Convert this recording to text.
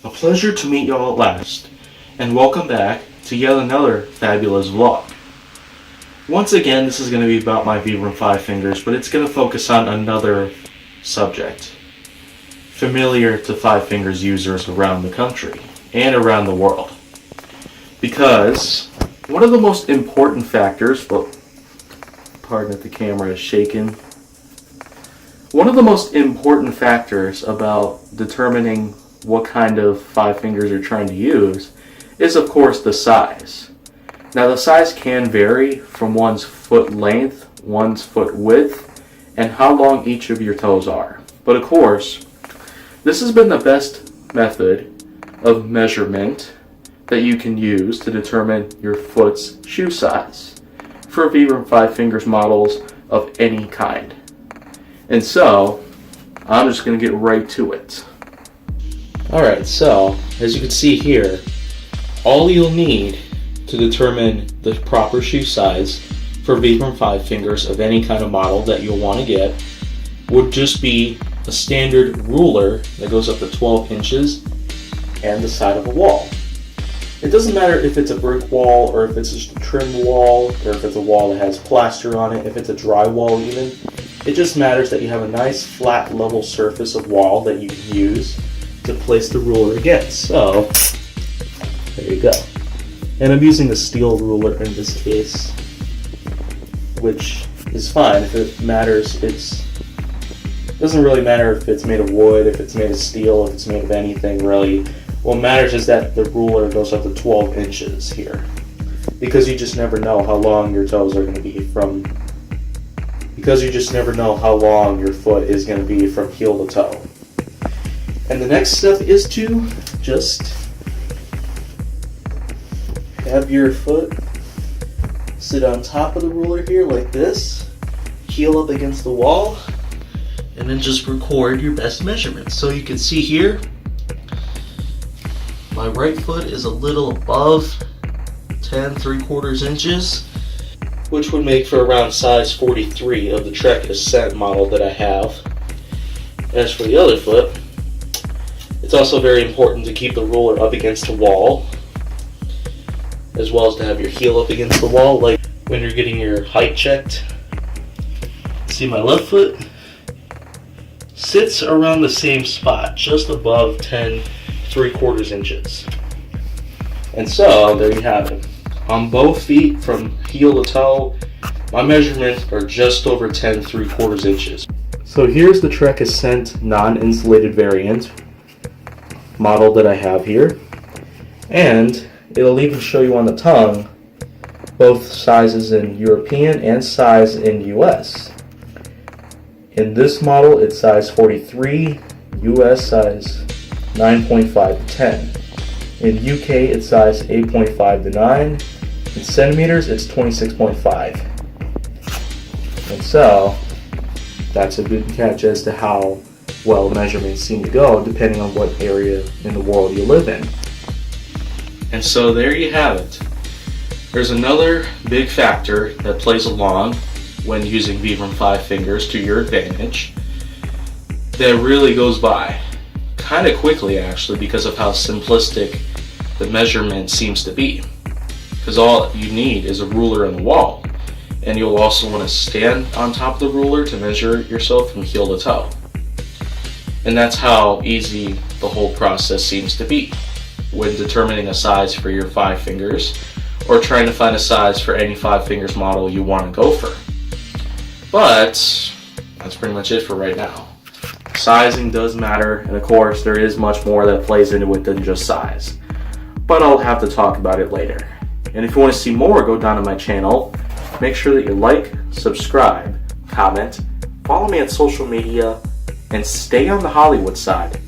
A pleasure to meet y'all at last, and welcome back to yet another fabulous vlog. Once again, this is going to be about my Vibram 5 fingers, but it's going to focus on another subject familiar to 5 fingers users around the country and around the world. Because one of the most important factors, well, pardon if the camera is shaking, one of the most important factors about determining what kind of 5 fingers you're trying to use is, of course, the size. Now, the size can vary from one's foot length, one's foot width, and how long each of your toes are. But of course, this has been the best method of measurement that you can use to determine your foot's shoe size for Vibram 5 fingers models of any kind. And so, I'm just going to get right to it. Alright, so, as you can see here, all you'll need to determine the proper shoe size for Vibram 5 fingers of any kind of model that you'll want to get would just be a standard ruler that goes up to 12 inches and the side of a wall. It doesn't matter if it's a brick wall or if it's just a trim wall or if it's a wall that has plaster on it, if it's a drywall even. It just matters that you have a nice flat level surface of wall that you can use to place the ruler against. So, there you go. And I'm using a steel ruler in this case, which is fine. If it matters, it doesn't really matter if it's made of wood, if it's made of steel, if it's made of anything really. What matters is that the ruler goes up to 12 inches here, because you just never know how long your toes are going to be because you just never know how long your foot is going to be from heel to toe. And the next step is to just have your foot sit on top of the ruler here like this, heel up against the wall, and then just record your best measurements. So you can see here, my right foot is a little above 10 3/4 inches, which would make for around size 43 of the Trek Ascent model that I have. As for the other foot, it's also very important to keep the ruler up against the wall, as well as to have your heel up against the wall, like when you're getting your height checked. See, my left foot sits around the same spot, just above 10 3/4 inches. And so, there you have it. On both feet, from heel to toe, my measurements are just over 10 3/4 inches. So here's the Trek Ascent non-insulated variant model that I have here. And it'll even show you on the tongue both sizes in European and size in US. In this model, it's size 43, US size 9.5 to 10. In UK, it's size 8.5 to 9. In centimeters, it's 26.5. And so, that's a good catch as to how well measurements seem to go, depending on what area in the world you live in. And so there you have it. There's another big factor that plays along when using Vibram 5 fingers to your advantage that really goes by kind of quickly, actually, because of how simplistic the measurement seems to be. Because all you need is a ruler and a wall, and you'll also want to stand on top of the ruler to measure yourself from heel to toe. And that's how easy the whole process seems to be when determining a size for your 5 fingers or trying to find a size for any 5 fingers model you want to go for. But that's pretty much it for right now. Sizing does matter, and of course there is much more that plays into it than just size. But I'll have to talk about it later. And if you want to see more, go down to my channel. Make sure that you like, subscribe, comment, follow me on social media, and stay on the Hollywood side.